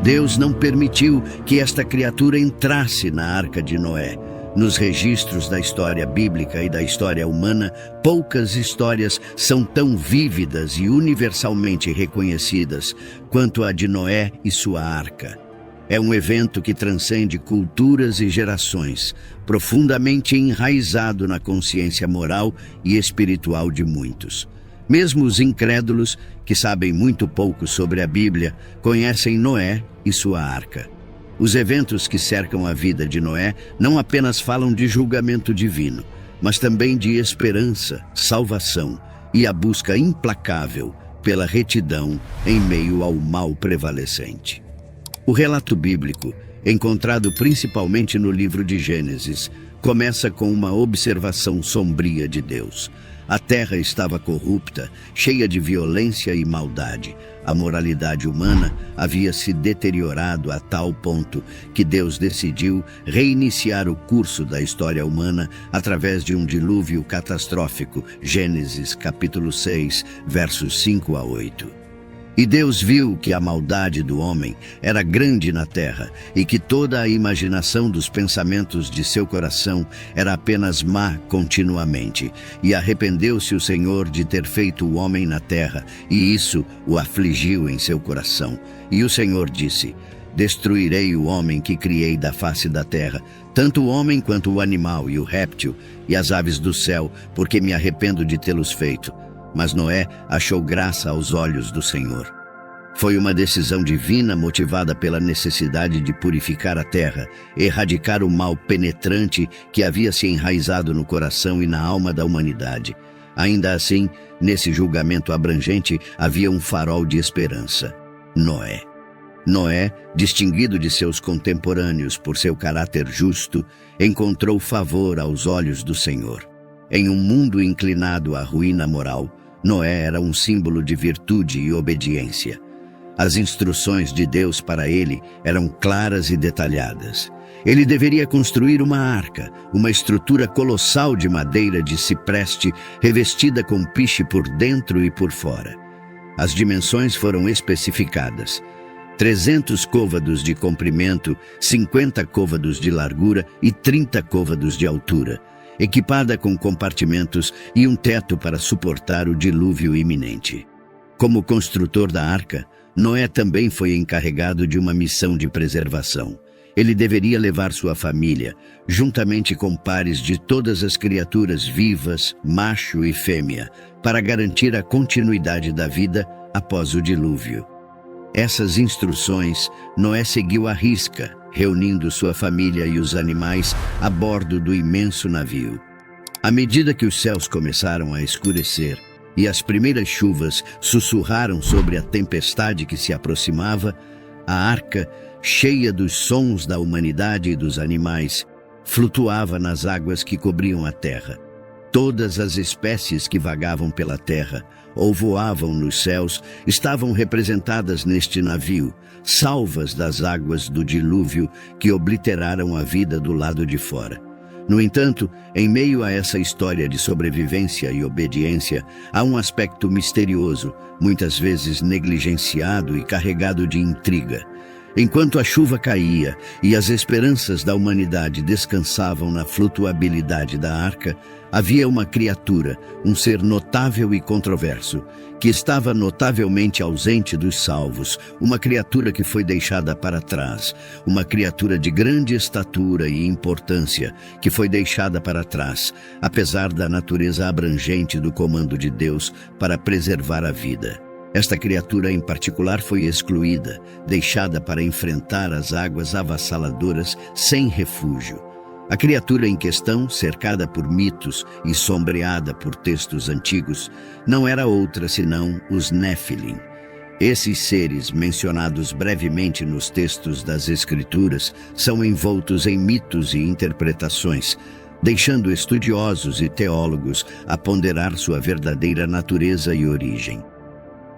Deus não permitiu que esta criatura entrasse na arca de Noé. Nos registros da história bíblica e da história humana, poucas histórias são tão vívidas e universalmente reconhecidas quanto a de Noé e sua arca. É um evento que transcende culturas e gerações, profundamente enraizado na consciência moral e espiritual de muitos. Mesmo os incrédulos, que sabem muito pouco sobre a Bíblia, conhecem Noé e sua arca. Os eventos que cercam a vida de Noé não apenas falam de julgamento divino, mas também de esperança, salvação e a busca implacável pela retidão em meio ao mal prevalecente. O relato bíblico, encontrado principalmente no livro de Gênesis, começa com uma observação sombria de Deus. A terra estava corrupta, cheia de violência e maldade. A moralidade humana havia se deteriorado a tal ponto que Deus decidiu reiniciar o curso da história humana através de um dilúvio catastrófico. Gênesis capítulo 6, versos 5 a 8. E Deus viu que a maldade do homem era grande na terra e que toda a imaginação dos pensamentos de seu coração era apenas má continuamente. E arrependeu-se o Senhor de ter feito o homem na terra, e isso o afligiu em seu coração. E o Senhor disse: destruirei o homem que criei da face da terra, tanto o homem quanto o animal e o réptil e as aves do céu, porque me arrependo de tê-los feito. Mas Noé achou graça aos olhos do Senhor. Foi uma decisão divina motivada pela necessidade de purificar a terra, erradicar o mal penetrante que havia se enraizado no coração e na alma da humanidade. Ainda assim, nesse julgamento abrangente, havia um farol de esperança: Noé. Noé, distinguido de seus contemporâneos por seu caráter justo, encontrou favor aos olhos do Senhor. Em um mundo inclinado à ruína moral, Noé era um símbolo de virtude e obediência. As instruções de Deus para ele eram claras e detalhadas. Ele deveria construir uma arca, uma estrutura colossal de madeira de cipreste revestida com piche por dentro e por fora. As dimensões foram especificadas: 300 côvados de comprimento, 50 côvados de largura e 30 côvados de altura, equipada com compartimentos e um teto para suportar o dilúvio iminente. Como construtor da arca, Noé também foi encarregado de uma missão de preservação. Ele deveria levar sua família, juntamente com pares de todas as criaturas vivas, macho e fêmea, para garantir a continuidade da vida após o dilúvio. Essas instruções Noé seguiu à risca, reunindo sua família e os animais a bordo do imenso navio. À medida que os céus começaram a escurecer e as primeiras chuvas sussurraram sobre a tempestade que se aproximava, a arca, cheia dos sons da humanidade e dos animais, flutuava nas águas que cobriam a terra. Todas as espécies que vagavam pela terra ou voavam nos céus estavam representadas neste navio, salvas das águas do dilúvio que obliteraram a vida do lado de fora. No entanto, em meio a essa história de sobrevivência e obediência, há um aspecto misterioso, muitas vezes negligenciado e carregado de intriga. Enquanto a chuva caía e as esperanças da humanidade descansavam na flutuabilidade da arca, havia uma criatura, um ser notável e controverso, que estava notavelmente ausente dos salvos, uma criatura que foi deixada para trás, uma criatura de grande estatura e importância, que foi deixada para trás, apesar da natureza abrangente do comando de Deus para preservar a vida. Esta criatura em particular foi excluída, deixada para enfrentar as águas avassaladoras sem refúgio. A criatura em questão, cercada por mitos e sombreada por textos antigos, não era outra senão os Néfilim. Esses seres, mencionados brevemente nos textos das Escrituras, são envoltos em mitos e interpretações, deixando estudiosos e teólogos a ponderar sua verdadeira natureza e origem.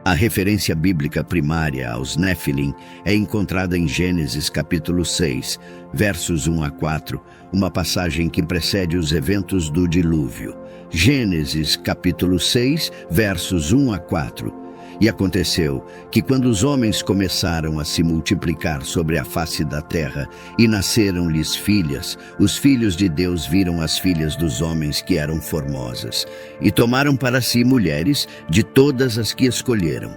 A referência bíblica primária aos Néfilim é encontrada em Gênesis capítulo 6, versos 1 a 4, uma passagem que precede os eventos do dilúvio. Gênesis capítulo 6, versos 1 a 4. E aconteceu que quando os homens começaram a se multiplicar sobre a face da terra e nasceram-lhes filhas, os filhos de Deus viram as filhas dos homens que eram formosas, e tomaram para si mulheres de todas as que escolheram.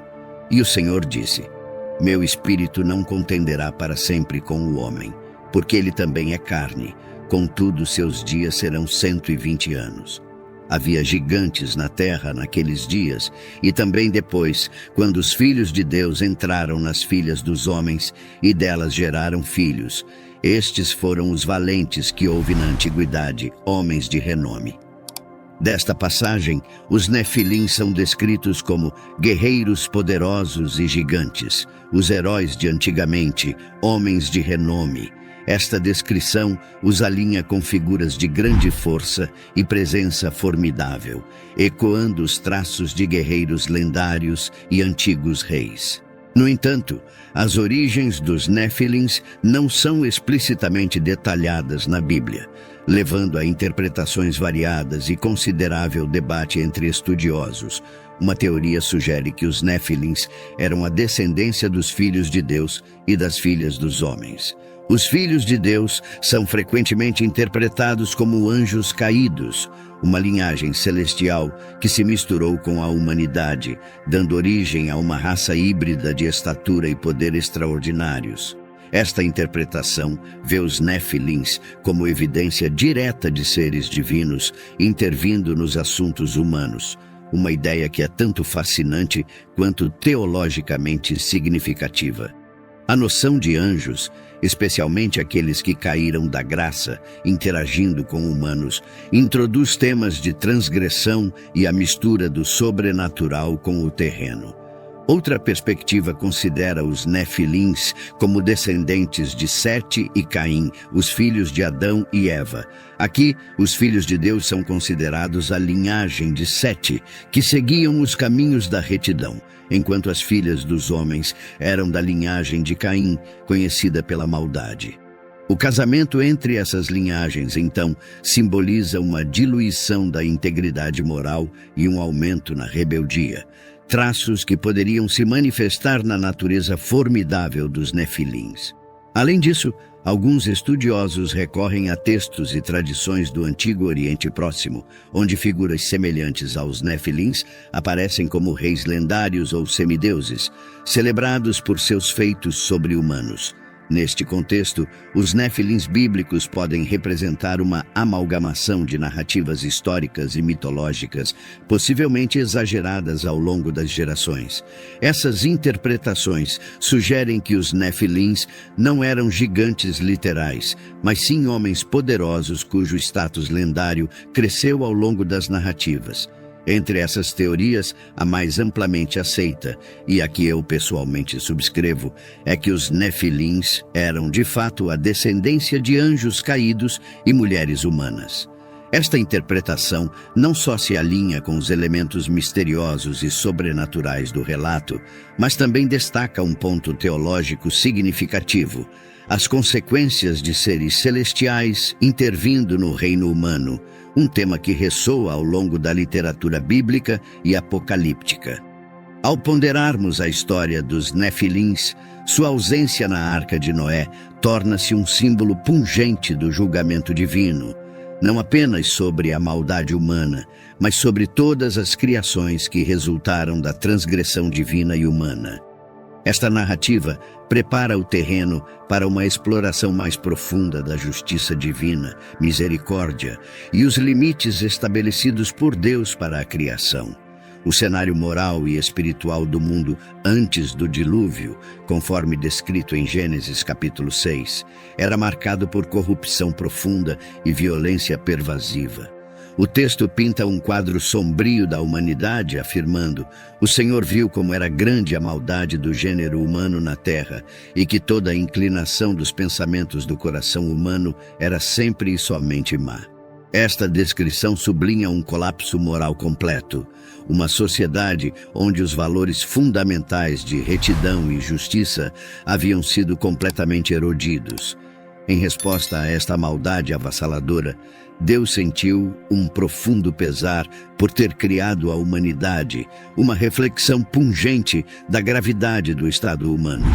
E o Senhor disse: Meu espírito não contenderá para sempre com o homem, porque ele também é carne, contudo seus dias serão 120 anos. Havia gigantes na terra naqueles dias, e também depois, quando os filhos de Deus entraram nas filhas dos homens, e delas geraram filhos. Estes foram os valentes que houve na antiguidade, homens de renome. Desta passagem, os Nefilim são descritos como guerreiros poderosos e gigantes, os heróis de antigamente, homens de renome. Esta descrição os alinha com figuras de grande força e presença formidável, ecoando os traços de guerreiros lendários e antigos reis. No entanto, as origens dos Nefilins não são explicitamente detalhadas na Bíblia, levando a interpretações variadas e considerável debate entre estudiosos. Uma teoria sugere que os Nefilins eram a descendência dos filhos de Deus e das filhas dos homens. Os filhos de Deus são frequentemente interpretados como anjos caídos, uma linhagem celestial que se misturou com a humanidade, dando origem a uma raça híbrida de estatura e poder extraordinários. Esta interpretação vê os Nefilins como evidência direta de seres divinos intervindo nos assuntos humanos, uma ideia que é tanto fascinante quanto teologicamente significativa. A noção de anjos, especialmente aqueles que caíram da graça, interagindo com humanos, introduz temas de transgressão e a mistura do sobrenatural com o terreno. Outra perspectiva considera os Nefilins como descendentes de Sete e Caim, os filhos de Adão e Eva. Aqui, os filhos de Deus são considerados a linhagem de Sete, que seguiam os caminhos da retidão, enquanto as filhas dos homens eram da linhagem de Caim, conhecida pela maldade. O casamento entre essas linhagens, então, simboliza uma diluição da integridade moral e um aumento na rebeldia, traços que poderiam se manifestar na natureza formidável dos Nefilins. Além disso, alguns estudiosos recorrem a textos e tradições do Antigo Oriente Próximo, onde figuras semelhantes aos Nefilins aparecem como reis lendários ou semideuses, celebrados por seus feitos sobre-humanos. Neste contexto, os Nefilins bíblicos podem representar uma amalgamação de narrativas históricas e mitológicas, possivelmente exageradas ao longo das gerações. Essas interpretações sugerem que os Nefilins não eram gigantes literais, mas sim homens poderosos cujo status lendário cresceu ao longo das narrativas. Entre essas teorias, a mais amplamente aceita, e a que eu pessoalmente subscrevo, é que os Nefilins eram de fato a descendência de anjos caídos e mulheres humanas. Esta interpretação não só se alinha com os elementos misteriosos e sobrenaturais do relato, mas também destaca um ponto teológico significativo: as consequências de seres celestiais intervindo no reino humano, um tema que ressoa ao longo da literatura bíblica e apocalíptica. Ao ponderarmos a história dos Nefilins, sua ausência na Arca de Noé torna-se um símbolo pungente do julgamento divino, não apenas sobre a maldade humana, mas sobre todas as criações que resultaram da transgressão divina e humana. Esta narrativa prepara o terreno para uma exploração mais profunda da justiça divina, misericórdia e os limites estabelecidos por Deus para a criação. O cenário moral e espiritual do mundo antes do dilúvio, conforme descrito em Gênesis capítulo 6, era marcado por corrupção profunda e violência pervasiva. O texto pinta um quadro sombrio da humanidade, afirmando: o Senhor viu como era grande a maldade do gênero humano na terra e que toda a inclinação dos pensamentos do coração humano era sempre e somente má. Esta descrição sublinha um colapso moral completo, uma sociedade onde os valores fundamentais de retidão e justiça haviam sido completamente erodidos. Em resposta a esta maldade avassaladora, Deus sentiu um profundo pesar por ter criado a humanidade, uma reflexão pungente da gravidade do estado humano.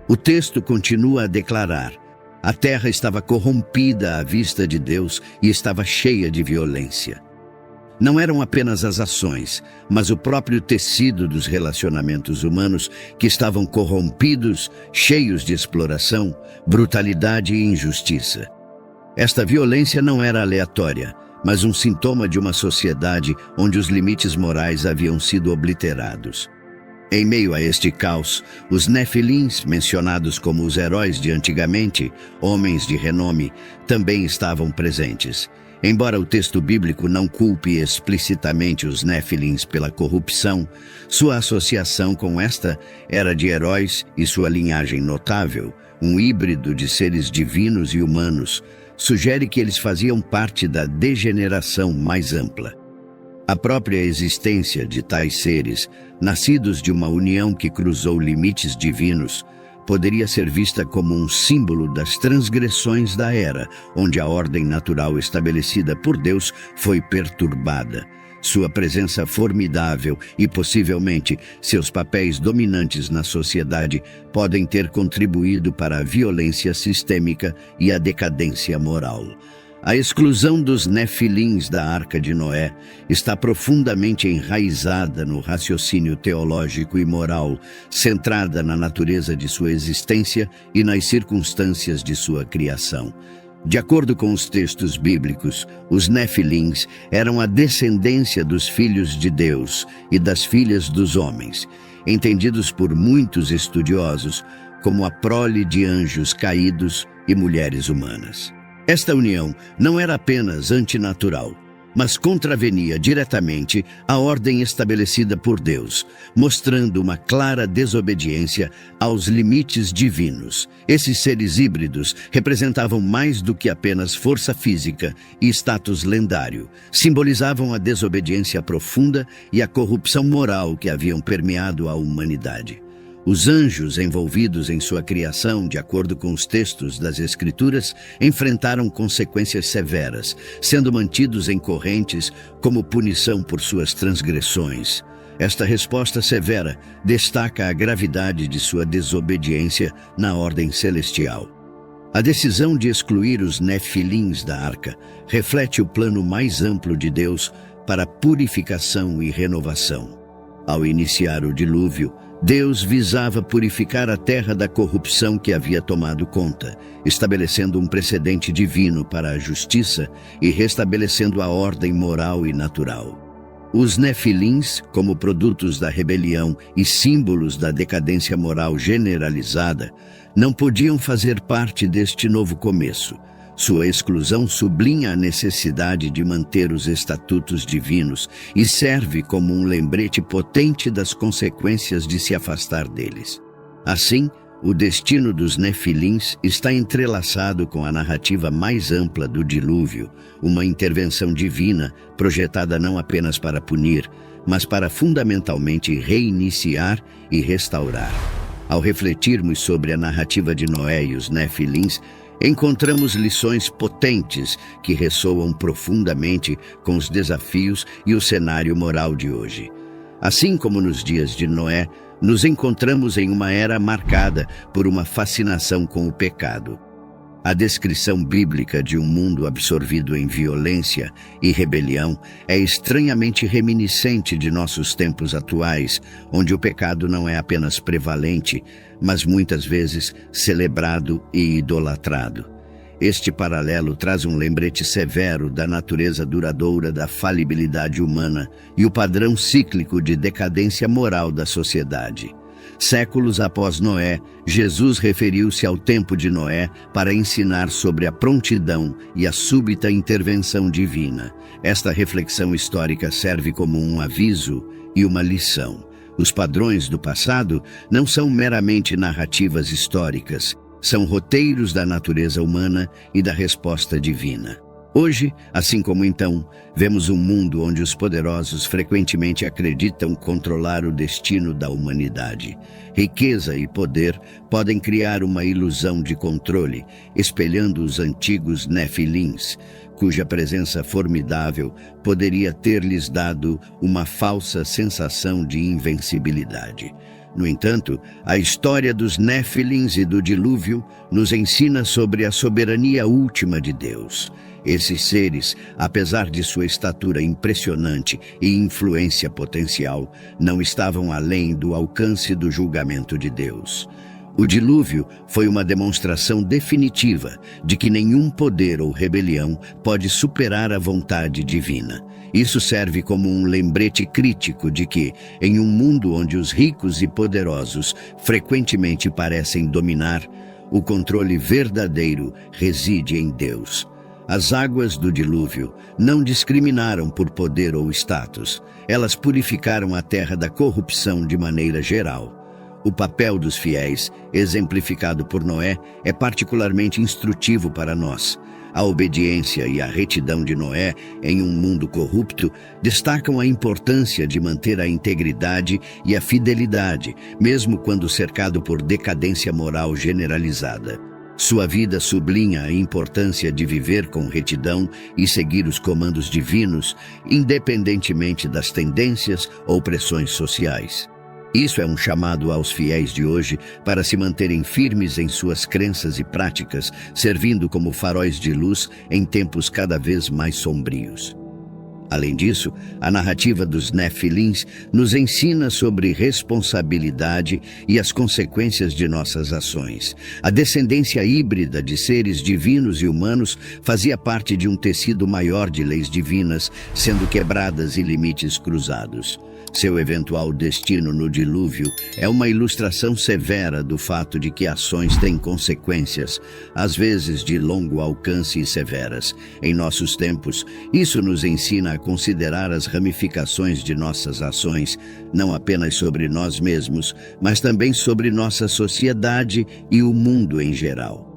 O texto continua a declarar: a terra estava corrompida à vista de Deus e estava cheia de violência. Não eram apenas as ações, mas o próprio tecido dos relacionamentos humanos que estavam corrompidos, cheios de exploração, brutalidade e injustiça. Esta violência não era aleatória, mas um sintoma de uma sociedade onde os limites morais haviam sido obliterados. Em meio a este caos, os Nefilins, mencionados como os heróis de antigamente, homens de renome, também estavam presentes. Embora o texto bíblico não culpe explicitamente os Nefilins pela corrupção, sua associação com esta era de heróis e sua linhagem notável, um híbrido de seres divinos e humanos, sugere que eles faziam parte da degeneração mais ampla. A própria existência de tais seres, nascidos de uma união que cruzou limites divinos, poderia ser vista como um símbolo das transgressões da era, onde a ordem natural estabelecida por Deus foi perturbada. Sua presença formidável e, possivelmente, seus papéis dominantes na sociedade podem ter contribuído para a violência sistêmica e a decadência moral. A exclusão dos Nefilins da Arca de Noé está profundamente enraizada no raciocínio teológico e moral, centrada na natureza de sua existência e nas circunstâncias de sua criação. De acordo com os textos bíblicos, os Nefilins eram a descendência dos filhos de Deus e das filhas dos homens, entendidos por muitos estudiosos como a prole de anjos caídos e mulheres humanas. Esta união não era apenas antinatural, mas contravenia diretamente a ordem estabelecida por Deus, mostrando uma clara desobediência aos limites divinos. Esses seres híbridos representavam mais do que apenas força física e status lendário. Simbolizavam a desobediência profunda e a corrupção moral que haviam permeado a humanidade. Os anjos envolvidos em sua criação, de acordo com os textos das Escrituras, enfrentaram consequências severas, sendo mantidos em correntes como punição por suas transgressões. Esta resposta severa destaca a gravidade de sua desobediência na ordem celestial. A decisão de excluir os Nefilins da arca reflete o plano mais amplo de Deus para purificação e renovação. Ao iniciar o dilúvio, Deus visava purificar a terra da corrupção que havia tomado conta, estabelecendo um precedente divino para a justiça e restabelecendo a ordem moral e natural. Os Nefilins, como produtos da rebelião e símbolos da decadência moral generalizada, não podiam fazer parte deste novo começo. Sua exclusão sublinha a necessidade de manter os estatutos divinos e serve como um lembrete potente das consequências de se afastar deles. Assim, o destino dos Nefilins está entrelaçado com a narrativa mais ampla do dilúvio, uma intervenção divina projetada não apenas para punir, mas para fundamentalmente reiniciar e restaurar. Ao refletirmos sobre a narrativa de Noé e os Nefilins, encontramos lições potentes que ressoam profundamente com os desafios e o cenário moral de hoje. Assim como nos dias de Noé, nos encontramos em uma era marcada por uma fascinação com o pecado. A descrição bíblica de um mundo absorvido em violência e rebelião é estranhamente reminiscente de nossos tempos atuais, onde o pecado não é apenas prevalente, mas muitas vezes celebrado e idolatrado. Este paralelo traz um lembrete severo da natureza duradoura da falibilidade humana e o padrão cíclico de decadência moral da sociedade. Séculos após Noé, Jesus referiu-se ao tempo de Noé para ensinar sobre a prontidão e a súbita intervenção divina. Esta reflexão histórica serve como um aviso e uma lição. Os padrões do passado não são meramente narrativas históricas, são roteiros da natureza humana e da resposta divina. Hoje, assim como então, vemos um mundo onde os poderosos frequentemente acreditam controlar o destino da humanidade. Riqueza e poder podem criar uma ilusão de controle, espelhando os antigos Nefilins, cuja presença formidável poderia ter-lhes dado uma falsa sensação de invencibilidade. No entanto, a história dos Nefilins e do dilúvio nos ensina sobre a soberania última de Deus. Esses seres, apesar de sua estatura impressionante e influência potencial, não estavam além do alcance do julgamento de Deus. O dilúvio foi uma demonstração definitiva de que nenhum poder ou rebelião pode superar a vontade divina. Isso serve como um lembrete crítico de que, em um mundo onde os ricos e poderosos frequentemente parecem dominar, o controle verdadeiro reside em Deus. As águas do dilúvio não discriminaram por poder ou status. Elas purificaram a terra da corrupção de maneira geral. O papel dos fiéis, exemplificado por Noé, é particularmente instrutivo para nós. A obediência e a retidão de Noé em um mundo corrupto destacam a importância de manter a integridade e a fidelidade, mesmo quando cercado por decadência moral generalizada. Sua vida sublinha a importância de viver com retidão e seguir os comandos divinos, independentemente das tendências ou pressões sociais. Isso é um chamado aos fiéis de hoje para se manterem firmes em suas crenças e práticas, servindo como faróis de luz em tempos cada vez mais sombrios. Além disso, a narrativa dos Nefilins nos ensina sobre responsabilidade e as consequências de nossas ações. A descendência híbrida de seres divinos e humanos fazia parte de um tecido maior de leis divinas, sendo quebradas e limites cruzados. Seu eventual destino no dilúvio é uma ilustração severa do fato de que ações têm consequências, às vezes de longo alcance e severas. Em nossos tempos, isso nos ensina a considerar as ramificações de nossas ações, não apenas sobre nós mesmos, mas também sobre nossa sociedade e o mundo em geral.